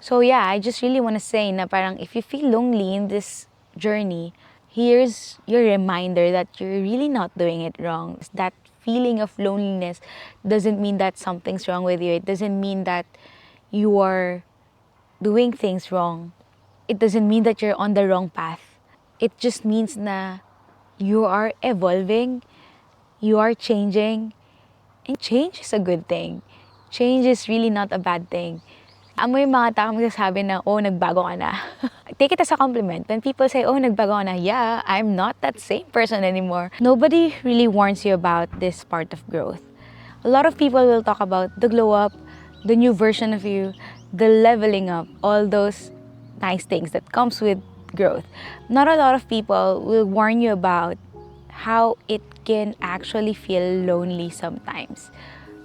So yeah, I just really want to say na parang if you feel lonely in this journey, here's your reminder that you're really not doing it wrong. That feeling of loneliness doesn't mean that something's wrong with you. It doesn't mean that you are doing things wrong. It doesn't mean that you're on the wrong path. It just means na you are evolving, you are changing, and change is a good thing. Change is really not a bad thing. Amo yung mga tao magsasabi na, oh, nagbago ka na. Take it as a compliment. When people say, oh, nagbago ka na, yeah, I'm not that same person anymore. Nobody really warns you about this part of growth. A lot of people will talk about the glow up, the new version of you, the leveling up, all those nice things that comes with growth. Not a lot of people will warn you about how it can actually feel lonely sometimes.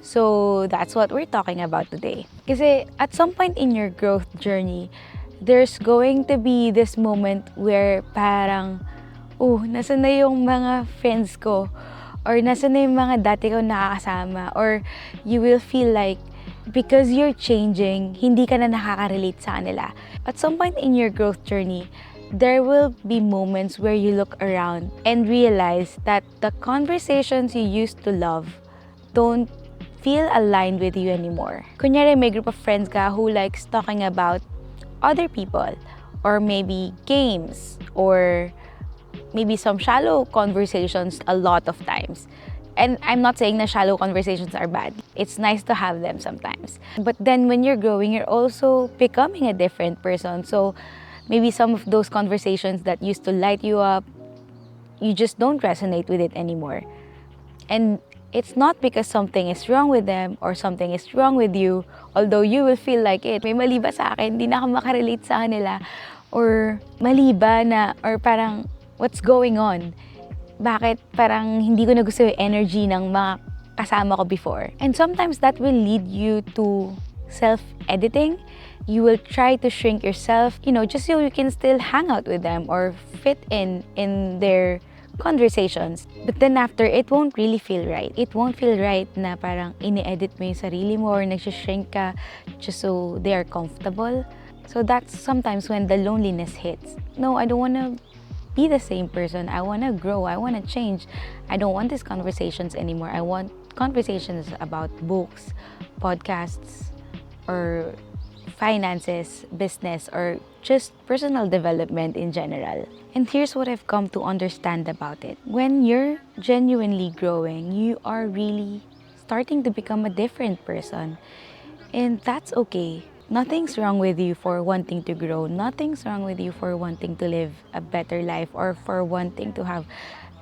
So that's what we're talking about today. Kasi at some point in your growth journey, there's going to be this moment where parang, oh, nasa na yung mga friends ko? Or nasa na yung mga dati ko nakakasama? Or you will feel like, because you're changing, hindi ka na nakaka-relate sa kanila. At some point in your growth journey, there will be moments where you look around and realize that the conversations you used to love don't feel aligned with you anymore. Kunyari, may group of friends ka who likes talking about other people, or maybe games, or maybe some shallow conversations a lot of times. And I'm not saying that shallow conversations are bad. It's nice to have them sometimes. But then when you're growing, you're also becoming a different person. So maybe some of those conversations that used to light you up, you just don't resonate with it anymore. And it's not because something is wrong with them or something is wrong with you, although you will feel like it. May mali ba sa akin? Hindi na ako makarelate sa kanila. Or mali ba na, or parang, what's going on? Bakit parang hindi ko na gusto yung energy ng mga kasama ko before? And sometimes that will lead you to self-editing. You will try to shrink yourself, just so you can still hang out with them or fit in their conversations. But then after, it won't really feel right. It won't feel right na parang ini-edit mo yung sarili mo or nagsishrink ka just so they are comfortable. So that's sometimes when the loneliness hits. No, I don't want to be the same person. I want to grow. I want to change. I don't want these conversations anymore. I want conversations about books, podcasts, or finances, business, or just personal development in general. And here's what I've come to understand about it. When you're genuinely growing, you are really starting to become a different person. And that's okay. Nothing's wrong with you for wanting to grow. Nothing's wrong with you for wanting to live a better life or for wanting to have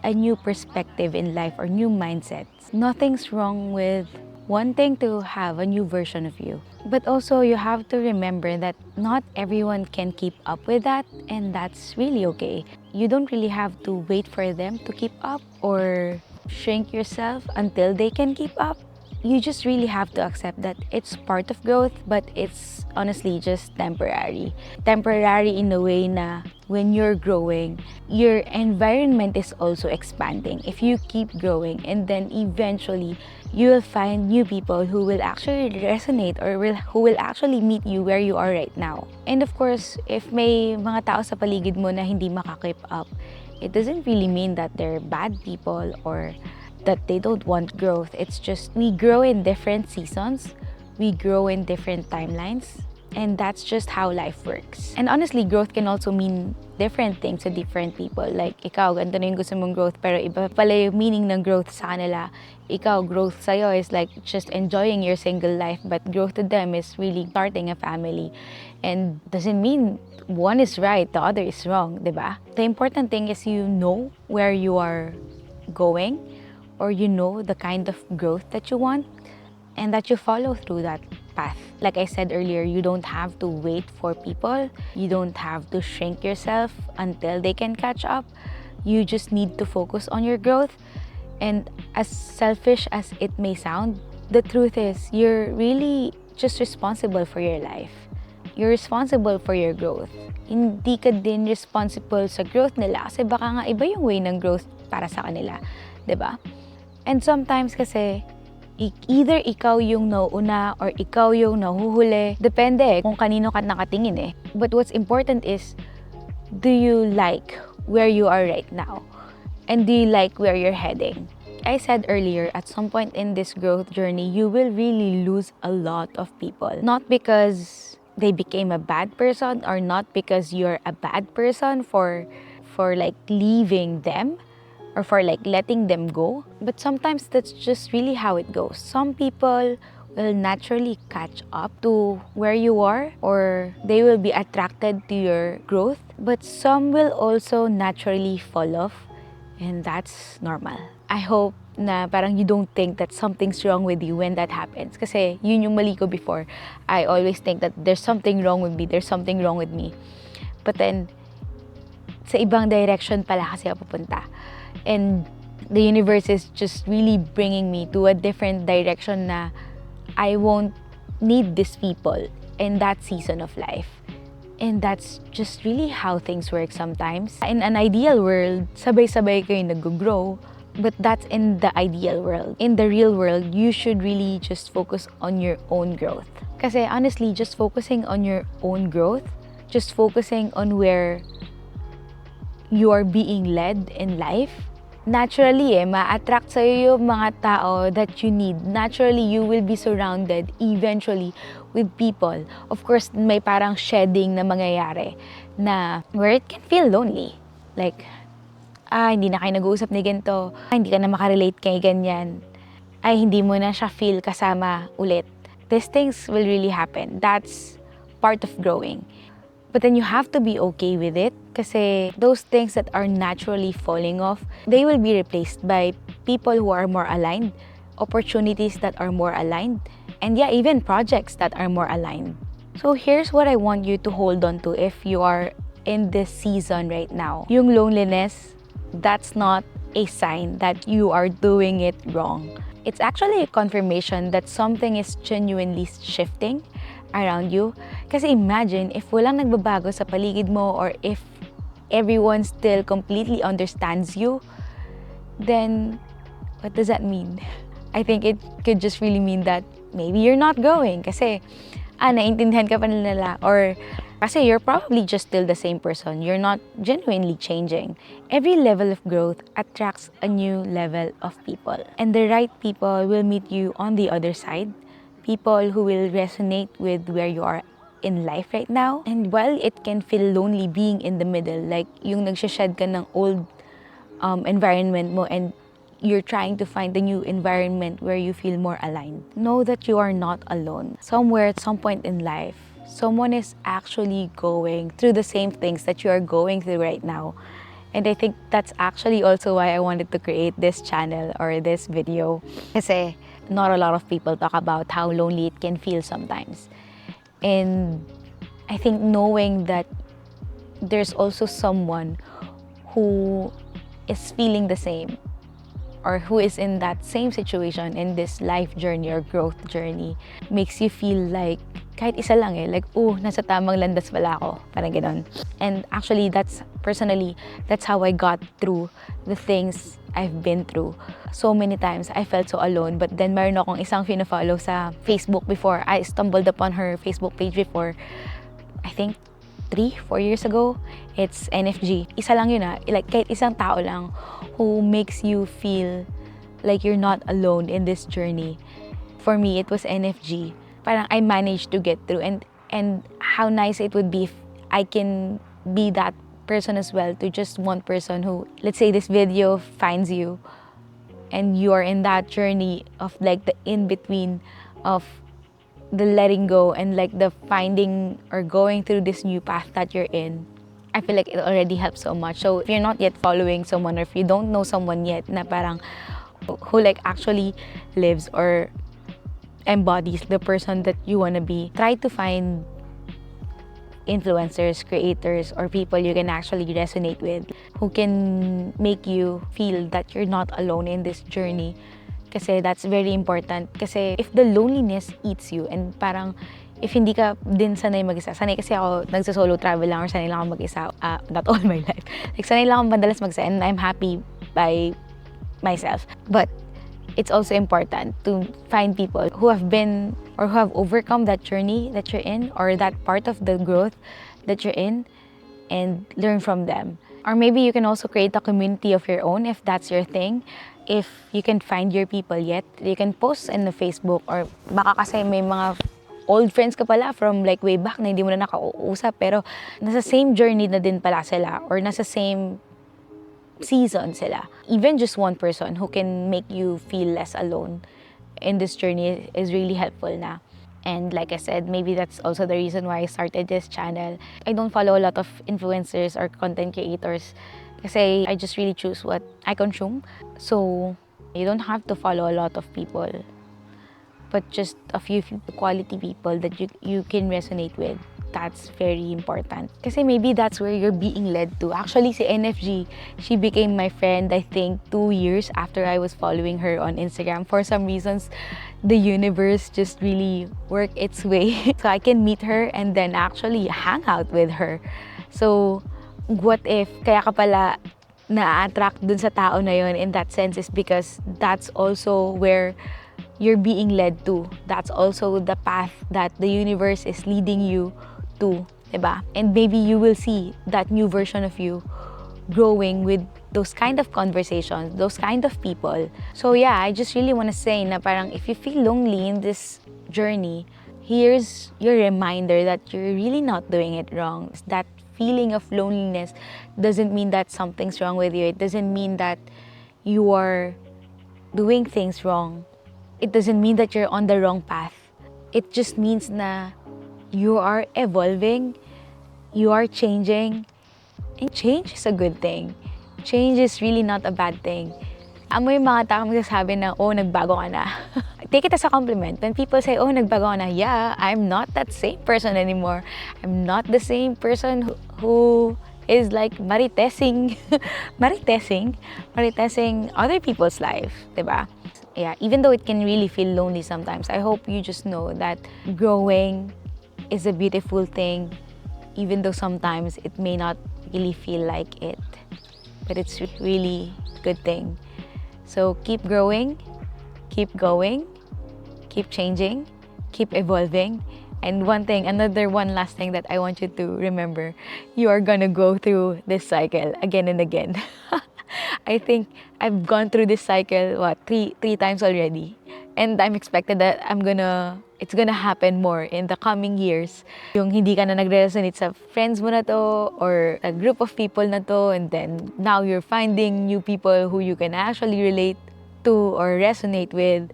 a new perspective in life or new mindsets. Nothing's wrong with wanting to have a new version of you. But also, you have to remember that not everyone can keep up with that, and that's really okay. You don't really have to wait for them to keep up or shrink yourself until they can keep up. You just really have to accept that it's part of growth, but it's honestly just temporary. Temporary in a way na when you're growing, your environment is also expanding. If you keep growing, and then eventually, you will find new people who will actually resonate or who will actually meet you where you are right now. And of course, if may mga tao sa paligid mo na hindi makakip up, it doesn't really mean that they're bad people or that they don't want growth. It's just we grow in different seasons, we grow in different timelines, and that's just how life works. And honestly, growth can also mean different things to different people. Like, ikaw, ganito na yung gusto mong growth, pero iba pala yung meaning ng growth sa kanila. Ikaw, growth sa'yo is like just enjoying your single life, but growth to them is really starting a family. And doesn't mean one is right, the other is wrong, diba? The important thing is you know where you are going, or you know the kind of growth that you want, and that you follow through that path. Like I said earlier, you don't have to wait for people. You don't have to shrink yourself until they can catch up. You just need to focus on your growth. And as selfish as it may sound, the truth is you're really just responsible for your life. You're responsible for your growth. Hindi ka din responsible sa growth nila kasi baka nga iba yung way ng growth para sa kanila, 'di ba? And sometimes kasi Either ikaw yung nauuna or ikaw yung nahuhuli. Depende kung kanino ka nakatingin eh. But what's important is, do you like where you are right now? And do you like where you're heading? I said earlier, at some point in this growth journey, you will really lose a lot of people. Not because they became a bad person or not because you're a bad person for like leaving them or for like letting them go. But sometimes that's just really how it goes. Some people will naturally catch up to where you are or they will be attracted to your growth. But some will also naturally fall off, and that's normal. I hope na parang you don't think that something's wrong with you when that happens. Kasi yun yung mali ko before. I always think that there's something wrong with me, there's something wrong with me. But then, sa ibang direction pala kasi ako pupunta. And the universe is just really bringing me to a different direction na I won't need these people in that season of life. And that's just really how things work sometimes. In an ideal world, sabay-sabay kayo nag-grow, but that's in the ideal world. In the real world, you should really just focus on your own growth. Kasi honestly, just focusing on your own growth, just focusing on where you are being led in life, naturally ma-attract sa'yo yung mga tao that you need. Naturally, you will be surrounded eventually with people. Of course, may parang shedding na mangyayari na where it can feel lonely. Like, hindi na kayo nag-uusap ni ganito. Hindi ka na makarelate kay ganyan. Hindi mo na siya feel kasama ulit. These things will really happen. That's part of growing. But then you have to be okay with it kasi those things that are naturally falling off, they will be replaced by people who are more aligned, opportunities that are more aligned, and yeah, even projects that are more aligned. So here's what I want you to hold on to if you are in this season right now. Yung loneliness, that's not a sign that you are doing it wrong. It's actually a confirmation that something is genuinely shifting around you. Kasi imagine, if walang nagbabago sa paligid mo or if everyone still completely understands you, then what does that mean? I think it could just really mean that maybe you're not growing kasi naintindihan ka pa nila or kasi you're probably just still the same person. You're not genuinely changing. Every level of growth attracts a new level of people. And the right people will meet you on the other side. People who will resonate with where you are in life right now. And while it can feel lonely being in the middle, like yung nagsashed ka ng old environment mo and you're trying to find a new environment where you feel more aligned, know that you are not alone. Somewhere at some point in life, someone is actually going through the same things that you are going through right now. And I think that's actually also why I wanted to create this channel or this video. Kasi not a lot of people talk about how lonely it can feel sometimes. And I think knowing that there's also someone who is feeling the same or who is in that same situation in this life journey or growth journey makes you feel like kahit isa lang like, nasa tamang landas pala ako. Parang ganon. And actually, that's how I got through the things I've been through. So many times, I felt so alone. But then, meron akong isang fina-follow sa Facebook before. I stumbled upon her Facebook page before, I think, 3-4 years ago. It's NFG. Isa lang yun like kahit isang tao lang who makes you feel like you're not alone in this journey. For me, it was NFG. Parang I managed to get through and how nice it would be if I can be that person as well to just one person who, let's say this video finds you and you are in that journey of like the in-between of the letting go and like the finding or going through this new path that you're in. I feel like it already helps so much. So if you're not yet following someone or if you don't know someone yet na parang who like actually lives or embodies the person that you want to be, try to find influencers, creators, or people you can actually resonate with who can make you feel that you're not alone in this journey. Kasi that's very important. Kasi if the loneliness eats you and parang if hindi ka din sanay mag-isa, sanay kasi ako nagsa-solo travel lang or sanay lang ako mag-isa, not all my life. Like sanay lang ako madalas mag-isa and I'm happy by myself. But it's also important to find people who have been or who have overcome that journey that you're in, or that part of the growth that you're in, and learn from them. Or maybe you can also create a community of your own if that's your thing. If you can find your people yet, you can post in the Facebook, or baka kasi may mga old friends ka pala from like way back na hindi mo na nakauusap, pero nasa same journey na din pala sila, or nasa same season sila. Even just one person who can make you feel less alone in this journey is really helpful na. And like I said, maybe that's also the reason why I started this channel. I don't follow a lot of influencers or content creators kasi I just really choose what I consume. So you don't have to follow a lot of people, but just a few quality people that you can resonate with. That's very important. Kasi maybe that's where you're being led to. Actually, si NFG, she became my friend, I think, 2 years after I was following her on Instagram. For some reasons, the universe just really worked its way. So I can meet her and then actually hang out with her. So, what if kaya ka pala na-attract dun sa tao na yun in that sense is because that's also where you're being led to. That's also the path that the universe is leading you to, diba? And maybe you will see that new version of you growing with those kind of conversations, those kind of people. So yeah, I just really want to say na parang if you feel lonely in this journey, here's your reminder that you're really not doing it wrong. That feeling of loneliness doesn't mean that something's wrong with you. It doesn't mean that you are doing things wrong. It doesn't mean that you're on the wrong path. It just means na you are evolving, you are changing, and change is a good thing. Change is really not a bad thing. Amo yung mga tao magsasabi na, oh, nagbago ka na. Take it as a compliment. When people say, oh, nagbago ka na, yeah, I'm not that same person anymore. I'm not the same person who is like maritesing other people's life, diba? Yeah, even though it can really feel lonely sometimes, I hope you just know that growing is a beautiful thing, even though sometimes it may not really feel like it. But it's really a good thing. So keep growing, keep going, keep changing, keep evolving. And one last thing that I want you to remember, you are gonna go through this cycle again and again. I think I've gone through this cycle, three times already. And I'm expected that it's gonna happen more in the coming years. Yung hindi ka na nagre-resonate sa friends mo na to, or a group of people na to, and then now you're finding new people who you can actually relate to or resonate with.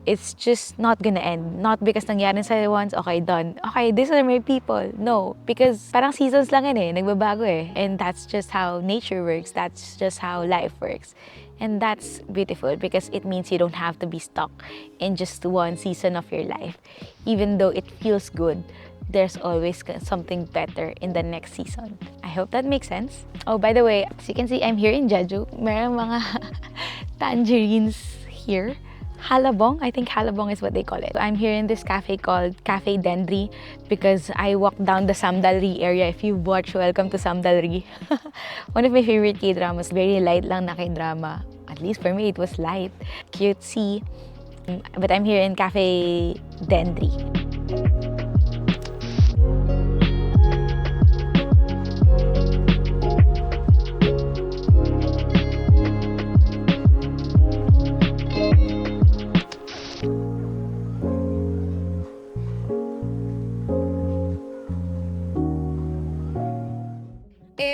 It's just not gonna end. Not because nangyari sa'yo once, okay, done. Okay, these are my people. No, because parang seasons lang yan nagbabago And that's just how nature works. That's just how life works. And that's beautiful because it means you don't have to be stuck in just one season of your life. Even though it feels good, there's always something better in the next season. I hope that makes sense. Oh, by the way, as you can see, I'm here in Jeju. Merong mga tangerines here. Halabong, I think halabong is what they call it. I'm here in this cafe called Cafe Dendri because I walked down the Samdalri area. If you've watched Welcome to Samdalri, one of my favorite K-dramas, very light lang na K-drama. At least for me, it was light, cutesy. But I'm here in Cafe Dendri.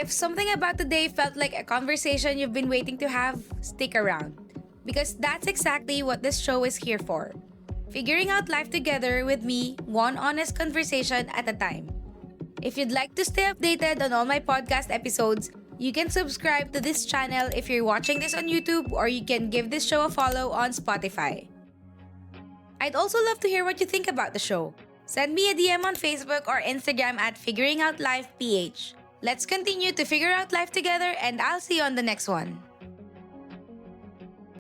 If something about today felt like a conversation you've been waiting to have, stick around. Because that's exactly what this show is here for. Figuring out life together with me, one honest conversation at a time. If you'd like to stay updated on all my podcast episodes, you can subscribe to this channel if you're watching this on YouTube, or you can give this show a follow on Spotify. I'd also love to hear what you think about the show. Send me a DM on Facebook or Instagram at Figuring Out Life PH. Let's continue to figure out life together, and I'll see you on the next one.